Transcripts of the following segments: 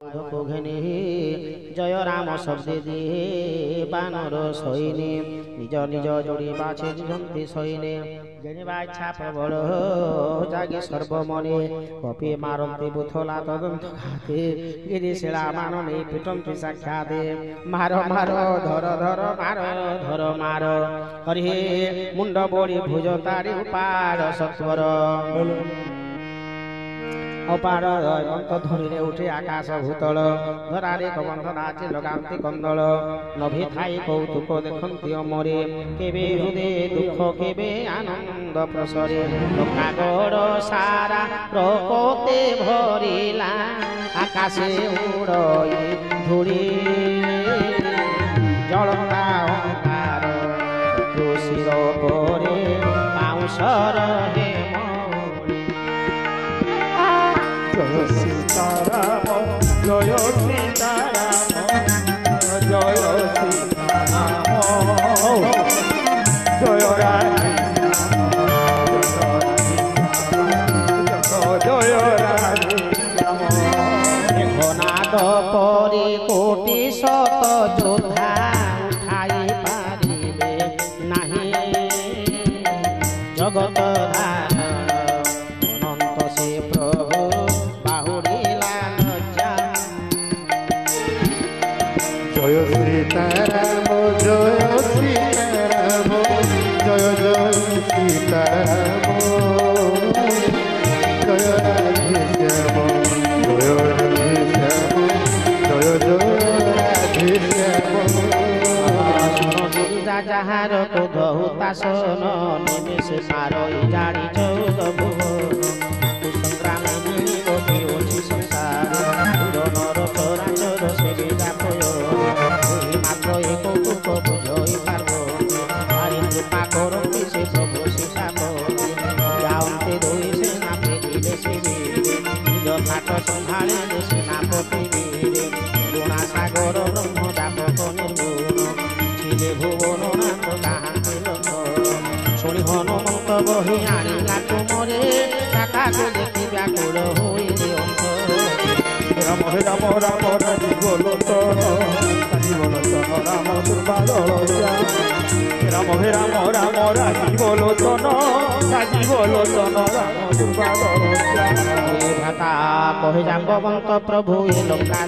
ঘেনে জয় রাম শব্দে দিয়ে বানর সৈনে নিজ নিজ যোড়ি বাছে যন্ত্রী সৈনে জেনিবা ইচ্ছা প্রবল জাগে সর্বমনে কপি মারন্তি বুথলা তদন্ত খাতে গিরি শিলা মাননে পিটন্তি সাক্ষাতে মার মার ধর ধর মার ধর মার হরি মুন্ড বড়ি ভুজ তারি উপার সত্বর অপার অন্ত ধরিলে উঠে আকাশ ভূতল ধরারে কবন্ধ নাচে লগান্তি কন্দল নভি থাই কৌতুক দেখন্তি অমরে কেবে হৃদে দুঃখ কেবে আনন্দ প্রসরে লোকাগড় সারা প্রকোতে ভরিলা আকাশে উড়ই ধুড়ি জলতা অঙ্গার শির পরে পাউসর হে জয় সীতারাম জয় সীতারাম জয় সীতারাম জয় রাধে জয় রাধে ঘনাদ পরে কোটি শত যোদ্ধা উঠাই পারিবে নাহি জগত জয় সীতারাম জয় সীতারাম জয় জয় সীতারাম জয় রাধে শ্যাম জয় রাধে শ্যাম জয় জয় রাধে শ্যাম যাহার কোধ তাসন নিমেষে সারই জাড়ি চৌদ ভুবন সংগ্রামে নিগতি অছি সংসার নর চরাচর সেবে যাপয় মাত্র এক বুঝই পারব আরে কৃপা করতে সে প্রভু সীতাপ যাওতে দুই সেনা ফেরিলে শিবে নিজ ঘাট সম্ভাଳିলে সেনাপতি বীরে গুণা সাগর ব্রহ্ম ব্যাপক নির্গুণ ছিলে ভুবন নাথ কাহান্তে লোক শুনি হনুমন্ত বহি আনিলা তুমরে কাকাকে দেখি ব্যাকুল হইলে অন্ত রাম হে রাম রাম রাজি বলো তো রাজি বলো তো রাম দুর্বাদল রাম হে রাম রাম রাজি বলো তো রাজি বলো তো রাম দুর্বাদল ভ্রাতা কহে জাম্ববন্ত প্রভু এ লঙ্কা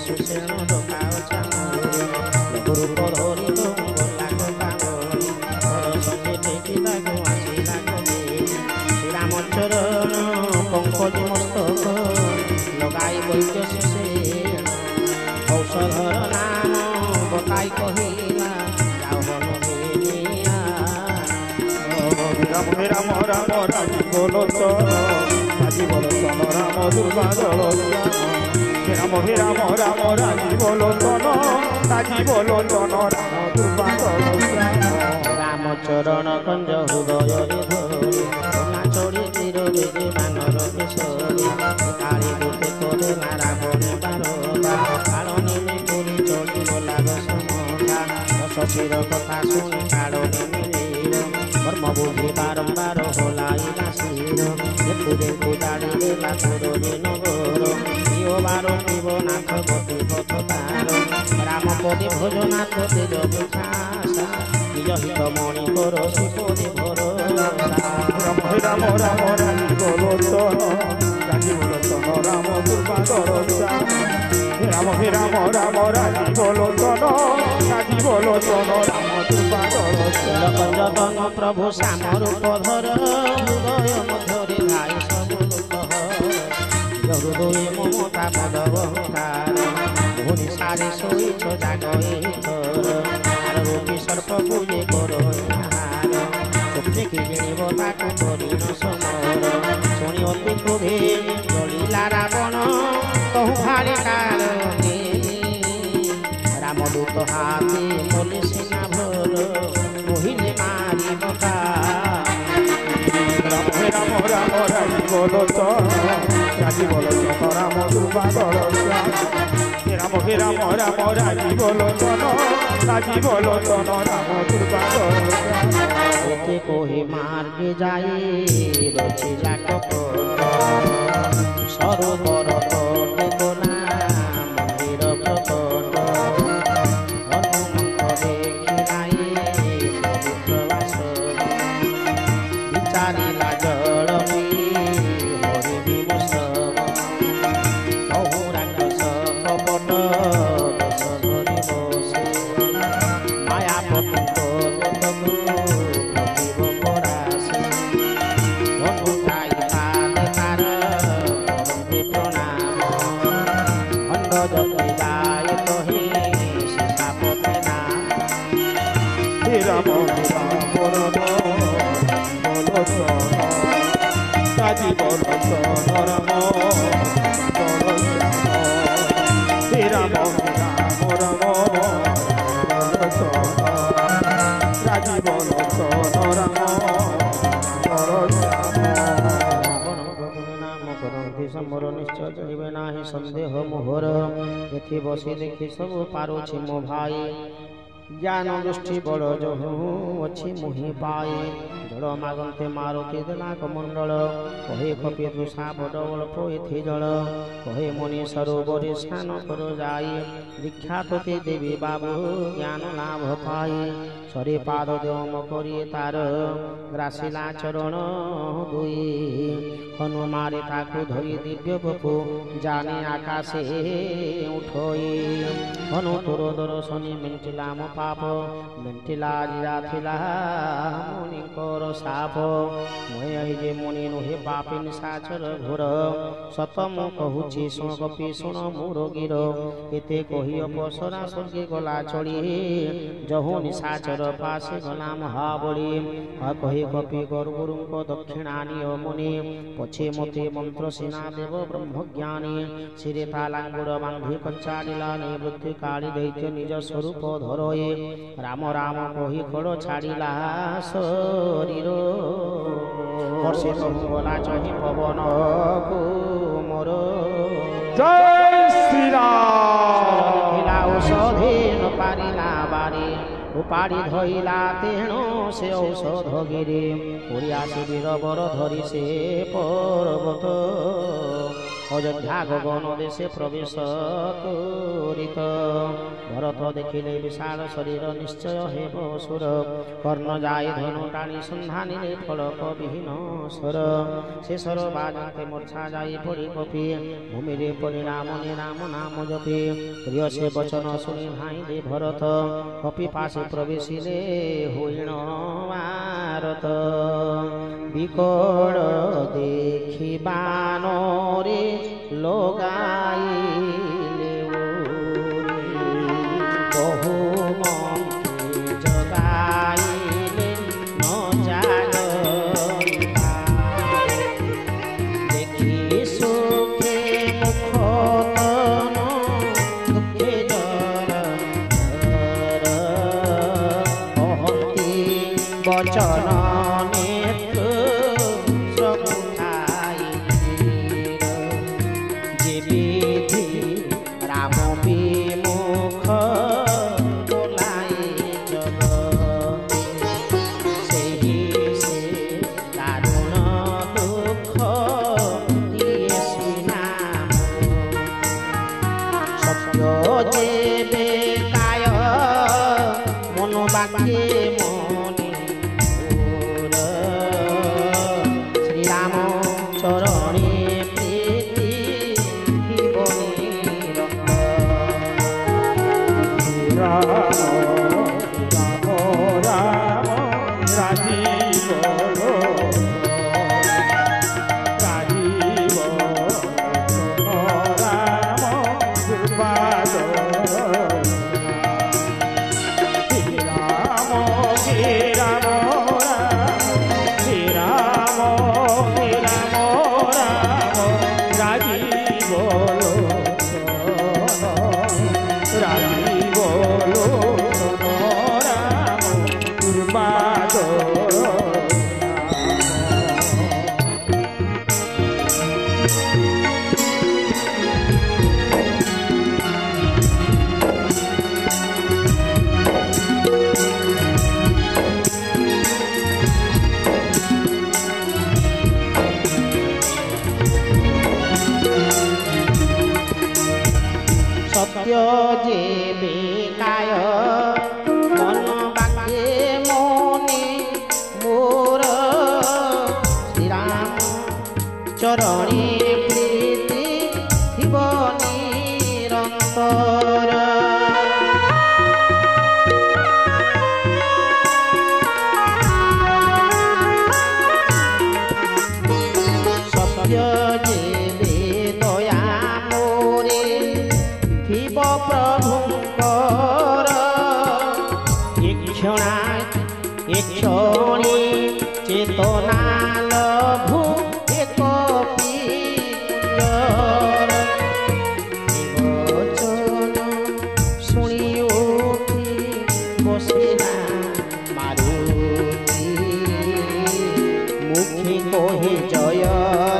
সুসেন লোকা গুরু পধরি শ্রীরামচরণ পঙ্কজ মস্তক লগাই বৈদ্য সুসেন ঔষধর নাম বতাই কহিলা রাবণ রাম হে রাম রাম রাজি বলো তো রাজি বলো তো রাম দুর্বাদল রাম হে রাম রাম রাজি বলো তো রাজি বলো তো রাম দুর্বাদল রামচরণ কঞ্জ হৃদয় ধরে চড়ি চির বেগে বানর কেশরী কালী দুতে করে রাবণে বারোটা কারণে পুরী চড়ি গোলাগ সমতা শশীর কথা শুনি কারণে মিলিল কর্ম বুঝি বারম্বার হলাইলা শির দেখু দেখু দাড়ি দেলা তোরে নগর প্রিয় বার শিব নাথ গতি পথ তার রাম পদে ভোজনাথ তেজ বিখাসা নিজ হিত মণি কর শিবদে ভর রাম হে রাম রাম রাজি বলো তো রাজি বলো তো রাম দুর্বাদল রাম হে রাম রাম রাজি বলো তো রাজি বলো তো রাম দুর্বাদল যতন প্রভু শ্যাম রূপ ধর হৃদয় মধ্যরে ধাই সব হৃদয়ে মমতা পদবহার ভুনি সারে শৈছ জাগয়ে ধর আর রূপী সর্প পূজে করো জিনিব তাকু করিন সমর শুনি অতি ক্রোধে জলিলা রাবণ কহু ভারে কারণে রামদূত হাতে বলে সেনা ভর কহিলে মারিব রাম হে রাম রাম রাজি বলো তো রাজি বলো তো রাম দুর্বাদল রাম হে রাম রাম রাজি বলো তো রাজি বলো তো রাম দুর্বাদল ওকে কহি মার্গে যাই রচিলা কপট সরোবর তটে গোনা মন্দির প্রকট হনুমন্ত দেখি নাই পবিত্র বাসব বিচারিলা জল হরি বিমূষব বহু রাক্ষস কপট বেশ ধরি বসে মায়াপতি দূতକୁ ପତିବ ପରାସେ ଧନୁ ଥାଇ ପାଦେ ତାର କରନ୍ତି ପ୍ରଣାମ ଖଣ୍ଡ ଯଦି ଯାଏ କହି ସୀତାପତି ନାମ हे राम राम बोलो काजी बोलो राम हे राम राम काजी बोलो राम नाम କରନ୍ତି ସମ୍ବର ନିଶ୍ଚୟ ଜାଣିବେ ନାହିଁ ସନ୍ଦେହ ମୋହର ଏଥି ବସି ଦେଖି ସବୁ ପାରୁଛି ମୋ ଭାଇ ଜ୍ଞାନ ଦୃଷ୍ଟି ବଳ ଯହୁ ଅଛି ମୁହିଁ ପାଇ ଜଳ ମାଗନ୍ତେ ମାରୁତି ଦେଲା କମଣ୍ଡଳ କହେ କପି ତୃଷା ବଡବଳ ପୋଇଥି ଜଳ କହେ ମଣି ସରୋବରେ ସ୍ନାନ କର ଯାଇ ଦୀକ୍ଷା ତୋତେ ଦେବି ବାବୁ ଜ୍ଞାନ ଲାଭ ପାଇ ସରେ ପାଦ ଦେମ କରି ତାର ଗ୍ରାସିଲା ଚରଣ ଦୁଇ ହନୁମାରେ ତାକୁ ଧରି ଦିବ୍ୟ ବପୁ ଜାନି ଆକାଶେ ଉଠୋଇ ହନୁ ତୋର ଦର୍ଶନୀ ମେଣ୍ଟିଲା ମୋ ପାପ ମେଣ୍ଟିଲା ଜିରା ଥିଲା ମୁନିଙ୍କର ସାପ ମୁଇଁ ଯେ ମୁନି ନୁହେଁ ପାପି ନିଶାଚର ଘୋର ସତ ମୁଁ କହୁଛି ଶୁଣ କପି ଶୁଣ ମୁଁ ରୋଗୀର ଏତେ କହି ଅପସରା ସ୍ୱର୍ଗେ ଗଲା ଚଳି ଯହୁ ନିଶାଚର ପାଶେ ଗଲା ମହାବଳି କହି କପି ଗରୁଗୁରୁଙ୍କ ଦକ୍ଷିଣା ନିଅ ମୁନି ପଛେ ମତେ ମନ୍ତ୍ର ସିନା ଦେବ ବ୍ରହ୍ମଜ୍ଞାନୀ ଶିରେ ତାଲାଙ୍ଗୁଡ଼ ବାନ୍ଧି କଚାଡ଼ିଲା ନିବୃତ୍ତି କାଳି ଦୈତ୍ୟ ନିଜ ସ୍ୱରୂପ ଧରୋଇ ରାମ ରାମ କହି ଖୋଳ ଛାଡ଼ିଲା ଶରୀର ବର୍ଷେ ସବୁ ଗଲା ଚହି ପବନକୁ ମୋର जय श्री राम ଥିଲା ଔଷଧି ନ ପାରିଲା ବାରି ଉପାଡ଼ି ଧଇଲା ତେଣୁ ସେ ଔଷଧ ଗିରି ଓଡ଼ିଆ ଶିବିର ବର ଧରି ସେ ପର୍ବତ ଅଯୋଧ୍ୟା ଗଗନ ଦେଶେ ପ୍ରବେଶ କରିତ ଭରତ ଦେଖିଲେ ବିଶାଳ ଶରୀର ନିଶ୍ଚୟ ହେବ ସୁର କର୍ଣ୍ଣ ଯାଇ ଧନୁ ଟାଣି ସନ୍ଧାନୀରେ ଫଳକ ବିହୀନ ସ୍ୱର ଶେଷର ବାଜନ୍ତେ ମୂର୍ଚ୍ଛା ଯାଇ ପଡ଼ି କପି ଭୂମିରେ ପରିଣାମ ନିରାମ ନାମ ଜପି ପ୍ରିୟ ସେ ବଚନ ଶୁଣି ଧାଇଁଲେ ଭରତ କପି ପାଶେ ପ୍ରବେଶିଲେ ହୋଇଣ ଭାରତ ବିକଳ ଦେଖିବାନରେ ଲଗାଇଲେ ବହୁ ମନ୍ତ୍ରୀ ଜଗାଇଲେ ନ ଜାଗନ୍ତା ଦେଖି ସୁଖେ ମୁଖ ତନ ଦୁଃଖେ ଜର କହନ୍ତି ବଚନ सत्य जेबे काय मन बाक्ये मने मोर श्रीराम चरणे प्रीति थिब निरंतर सत्य जेबे दया मोरे थिब प्रभुंकर क्षणे चेतना लभु एक पिंजर वचन शुणी उठी बसिला मारुति मुखे कहे जय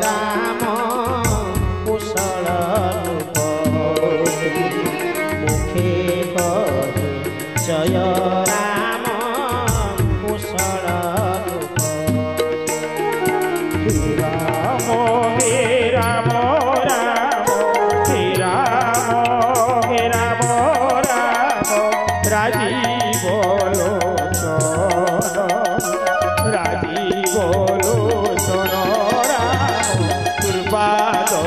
राम कुशल रूपवती मुखे कहे जय राम कुशल रूपवती राम हे राम राम हे राम हे राम राम राजीव लोचन राजीव लोचन राम दुर्बादल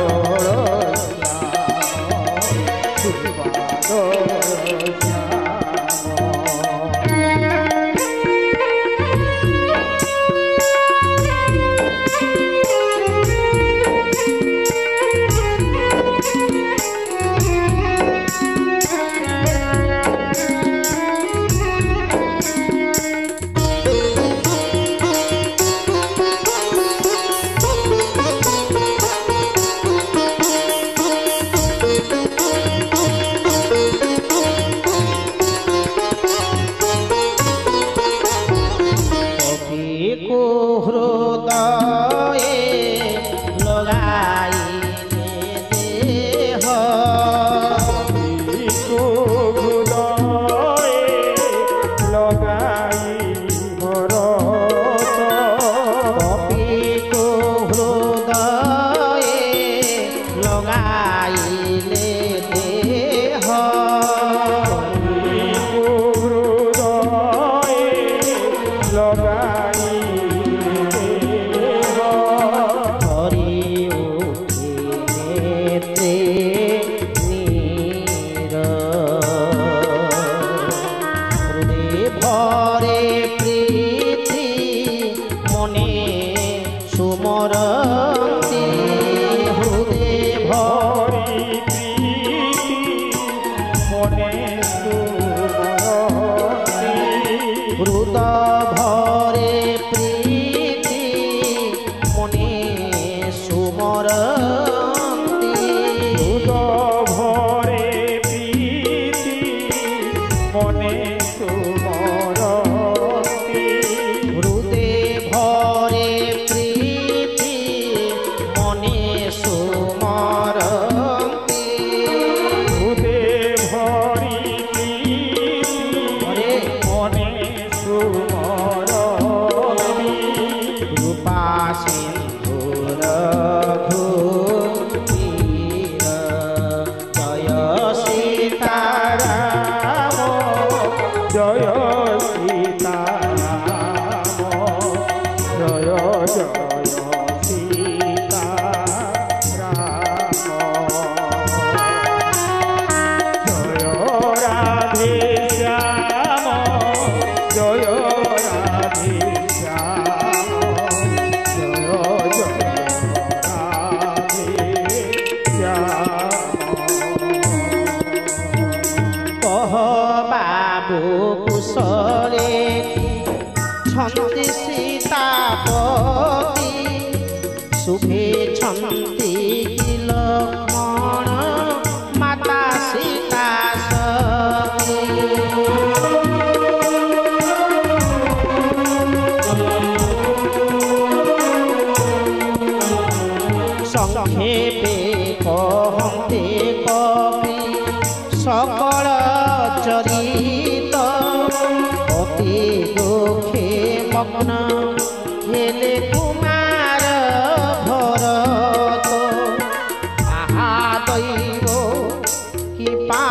कि पा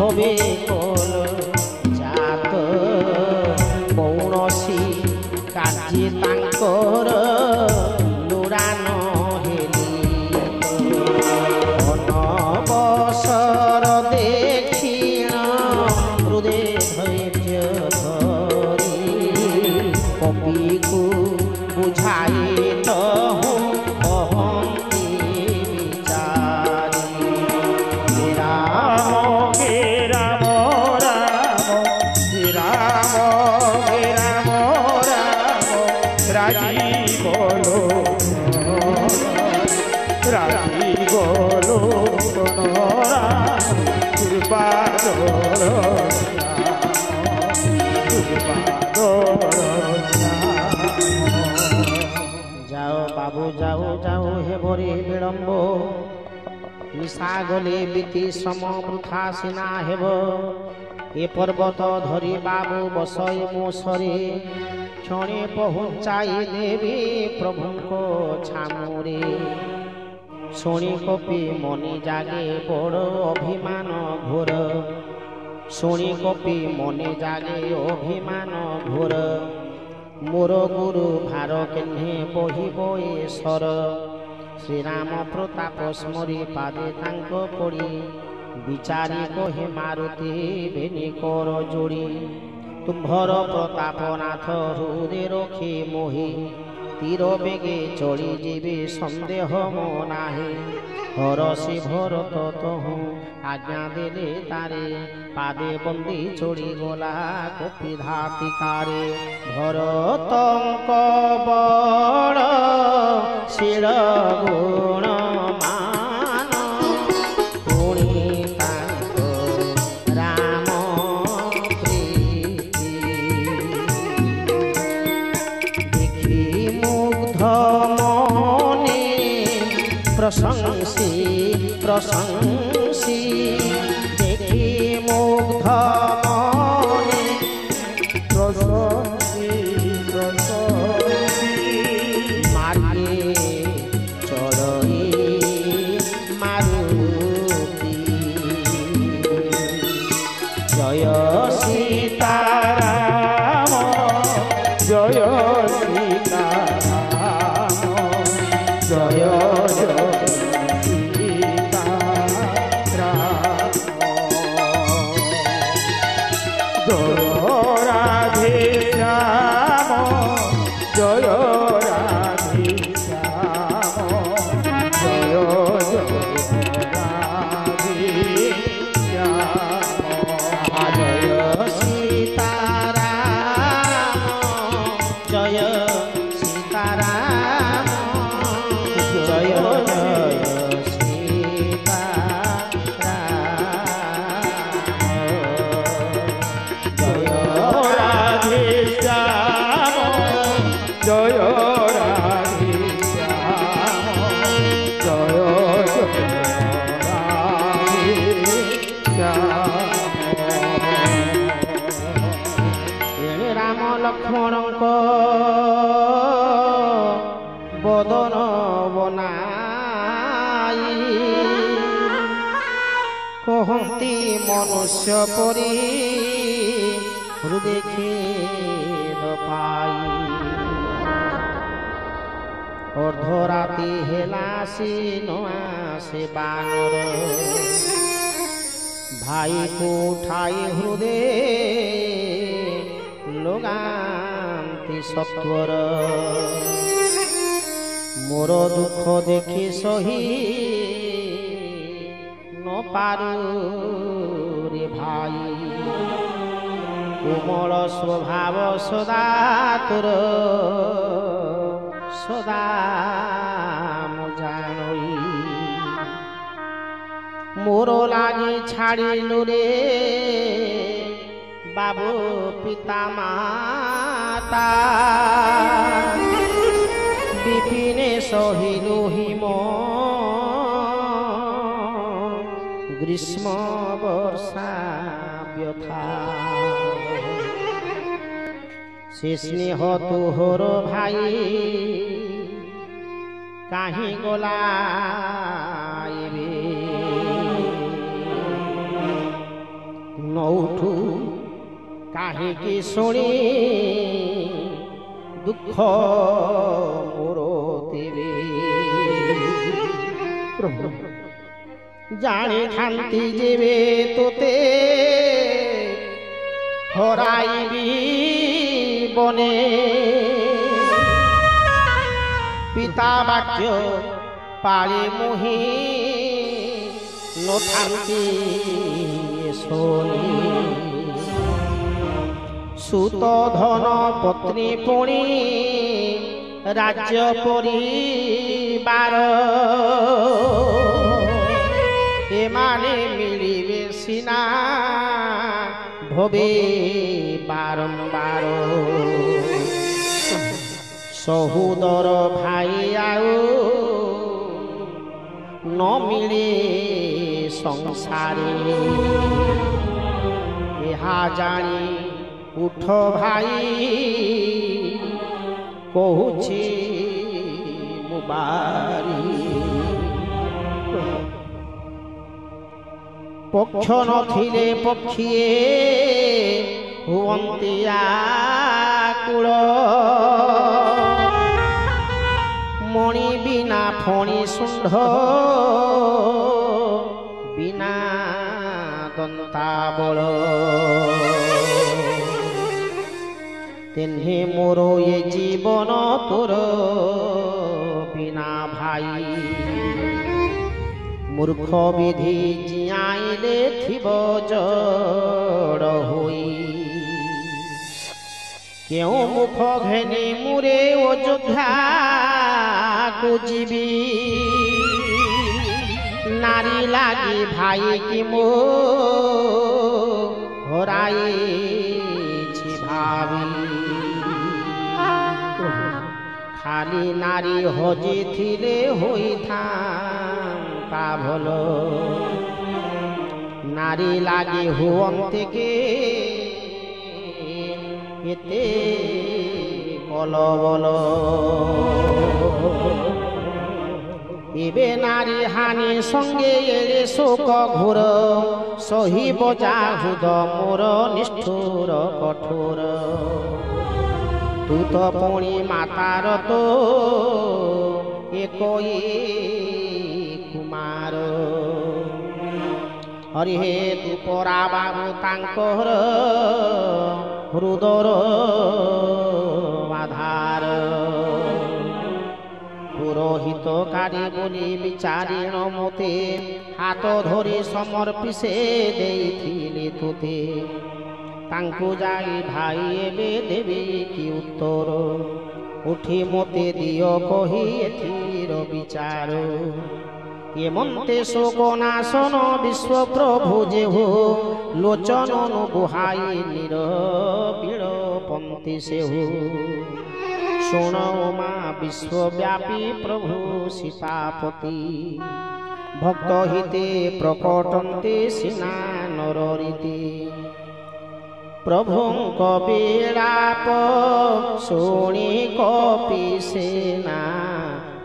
ହବେ କଲ ଜାତ କୌଣସି କାର୍ଯ୍ୟ ତାଙ୍କର ଲୋଡ଼ା ନ ହେଲି ଅନବସର ଦେଖିଣ ହୃଦୟ ଧୈର୍ଯ୍ୟ ଧରି କବିକୁ ବୁଝାଇ ତହୁଁ କହନ୍ତି ବିଚାରି ରାମ ହେ ରାମ ରାମ ହେ ରାମ ହେ ରାମ ରାମ ରାଜି ବୋଲୋ যাও বাবু যাও যাও হে ভরি বিলম্ব নিশা গলে বিতি শ্রম বৃথা সিনা হেব এ পর্বত ধরি বাবু বসয় মো সরে ক্ষণে পহুঁচাই দেবী প্রভুঙ্ক ছামুরে শুনি কপি মনি জাগে বড় অভিমান ঘোর শুনি কপি মনে জাগে অভিমান ঘোর মোর গুরু ভার কেহ্নে বহিব এ সর শ্রীরাম প্রতাপ স্মরি পাদে তাঙ্ক পড়ি বিচারি কহে মারুতি বেনি কর যোড়ি তুম্ভর প্রতাপনাথ হৃদে রখি মোহি তীর বেগে চড়ি যাবে সন্দেহ মো নাহি হরসি ভরত তহু আজ্ঞা দেলে তারে পাদে বন্দি চড়ি গলা কপি ধাতিকারে ভরতঙ্ক বড় শির গুণ মান পুଣି তাঙ্ক রাম প্রীতি দেখি মুগ্ধ মনে প্রশংসি প্রশংসি দেখি মুগ্ধ মনে মার্গে চড়ই মারুতি জয় সীতারাম জয় সীতারাম জয় জয় সীতারাম জয় রাধে শ্যাম জয় রাধে শ্যাম জয় জয় রাধে শ্যাম জয় সীতারাম জয় সীতারাম জয় জয় সীতারাম জয় রাধে শ্যাম জয় রাধে শ্যাম জয় জয় রাধে শ্যাম এণে রাম লক্ষ্মণଙ୍କ বদন বনাই কহନ୍ତି মনুষ্য পরি হৃদে খেদ পাই অর্ধরাতি হেলা সি নআসে বানর ভাইକୁ ଉଠାଇ ହୃଦେ ଲଗାନ୍ତି ସତ୍ୱର ମୋର ଦୁଃଖ ଦେଖି ସହି ନ ପାରୁ ରେ ଭାଇ କୋମଳ ସ୍ୱଭାବ ସଦା ତୋର ସଦା ମୁଁ ଜାଣଇ মোর লাগি ছাড়িলু রে বাবু পিতা মাতা বিপিনে সহিলু হিম গ্রীষ্ম বর্ষা ব্যথা সে স্নেহ তোহর ভাই কাহি গলা କାହିଁକି ଶୁଣି ଦୁଃଖ ମୋର ତେବେ ଜାଣିଥାନ୍ତି ଯେବେ ତୋତେ ହରାଇବି ବନେ ପିତା ବାକ୍ୟ ପାଳି ମୁହିଁ ନଥାନ୍ତି ଶୋନି ସୁତ ଧନ ପତ୍ନୀ ପୁଣି ରାଜ୍ୟ ପରିବାର ଏମାନେ ମିଳିବେ ସିନା ଭବେ ବାରମ୍ବାର ସହୋଦର ଭାଇ ଆଉ ନ ମିଳେ ସଂସାରେ ଏହା ଜାଣି ଉଠ ଭାଇ କହୁଛି ମୁଁ ବାରି ପକ୍ଷ ନଥିଲେ ପକ୍ଷିଏ ହୁଅନ୍ତି ଆକୁଳ ମଣି ବିନା ଫଣି ଶୁଣ୍ଢ ବିନା ଦନ୍ତାବଳ ତେହ୍ନେ ମୋର ଏ ଜୀବନ ତୋର ବିନା ଭାଇ ମୂର୍ଖ ବିଧି ଜିଆଇଲେ ଥିବ ଜଡ଼ ହୋଇ କେଉଁ ମୁଖ ଘେନି ମୁରେ ଅଯୋଧ୍ୟାକୁ ଯିବି ନାରୀ ଲାଗି ଭାଇ କି ମୋ ହରାଇଛି ଭାବି ଖାଲି ନାରୀ ହଜିଥିଲେ ହୋଇଥାନ୍ତା ଭଲ ନାରୀ ଲାଗି ହୁଅନ୍ତି କେ ଏତେ କଲବଲ ଏବେ ନାରୀ ହାନି ସଙ୍ଗେ ଏଳେ ଶୋକ ଘୋର ସହିବ ଯାହୁଦ ମୋର ନିଷ୍ଠୁର କଠୋର ତୁ ତ ପୁଣି ମାତାର ତ ଏକଇ କୁମାର ହରି ହେ ତୁ ପରା ବାବୁ ତାଙ୍କର ହୃଦର ଆଧାର ପୁରୋହିତକାରୀ ବୋଲି ବିଚାରିଣ ମୋତେ ହାତ ଧରି ସମର୍ପି ସେ ଦେଇଥିଲେ ତୋତେ ତାଙ୍କୁ ଯାଇ ଭାଇ ଏବେ ଦେବି କି ଉତ୍ତର ଉଠି ମୋତେ ଦିଅ କହି ଏଥିର ବିଚାର ଏମନ୍ତେ ଶୋକନାଶନ ବିଶ୍ୱପ୍ରଭୁ ଯେ ହୋ ଲୋଚନ ବୁହାଇ ନିରବିଳ ପନ୍ତି ସେ ହୋ ଶୁଣ ମା ବିଶ୍ୱବ୍ୟାପୀ ପ୍ରଭୁ ସୀତାପତି ଭକ୍ତ ହିତେ ପ୍ରକଟନ୍ତେ ସିନା ନରରୀତି ପ୍ରଭୁଙ୍କ ବିଳାପ ଶୁଣି କପି ସେନା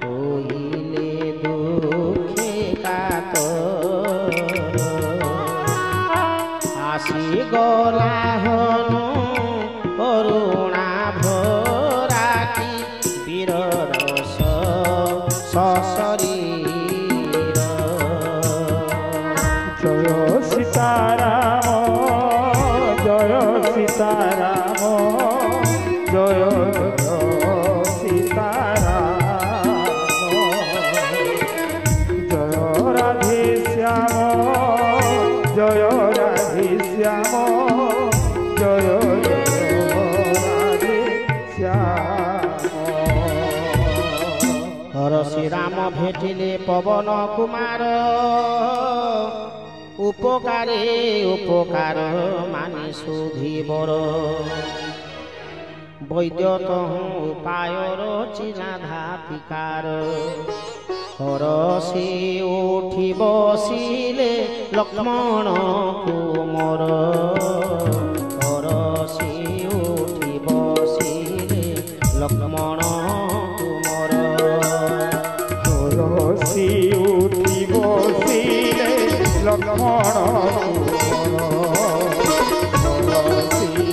ହୋଇଲେ ଦୁଃଖେ କାତର ଆସିଗଲା ହନୁ କରୁଣା ଭରାଟି ବୀର ରସ ସଶରୀର ଜୟ ସୀତାରାମ ଜୟ ସୀତାରାମ ଜୟ ସୀତାରାମ ଜୟ ରାଧେ ଶ୍ୟାମ ଜୟ ରାଧେ ଶ୍ୟାମ ଜୟ ରାଧେ ଶ୍ୟାମ ହର ଶ୍ରୀରାମ ଭେଟିଲେ ପବନ କୁମାର ଉପକାରେ ଉପକାର ମାନି ଶୋଧିବର ବୈଦ୍ୟ ଉପାୟର ଚିନା ଧାତିକାର ହରସି ଉଠି ବସିଲେ ଲକ୍ଷ୍ମଣ କୁମର ହରସି ଉଠି ବସିଲେ ଲକ୍ଷ୍ମଣ କୁମର ହରସି ଉଠି ବସିଲେ ଲକ୍ଷ୍ମଣ କୁମର ହରସି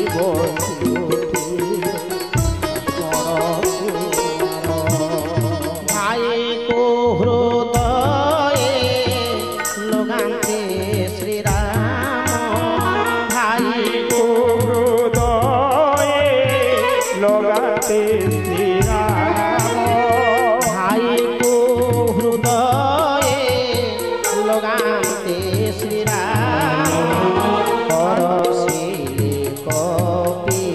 লগান্তে শ্রীরাম পরশিলে কপি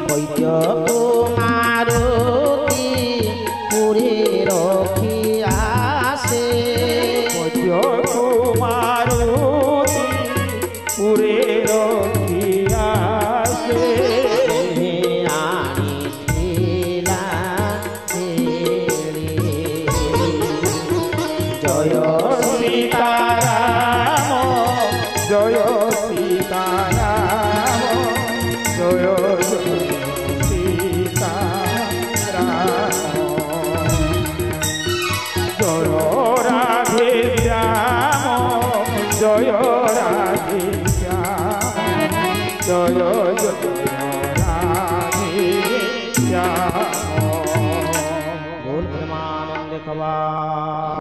বৈদ্য কুমারতি পুরে রখিয়াছে কুমারতি পুরে রখিয়াছে আনিছিলা ছেড়ে জয় সীতারাম জয় সীতারাম জয় সীতারাম জয় রাধে শ্যাম জয় রাধে শ্যাম জয় জয় রাধে শ্যাম बोल प्रेमानंद खबा।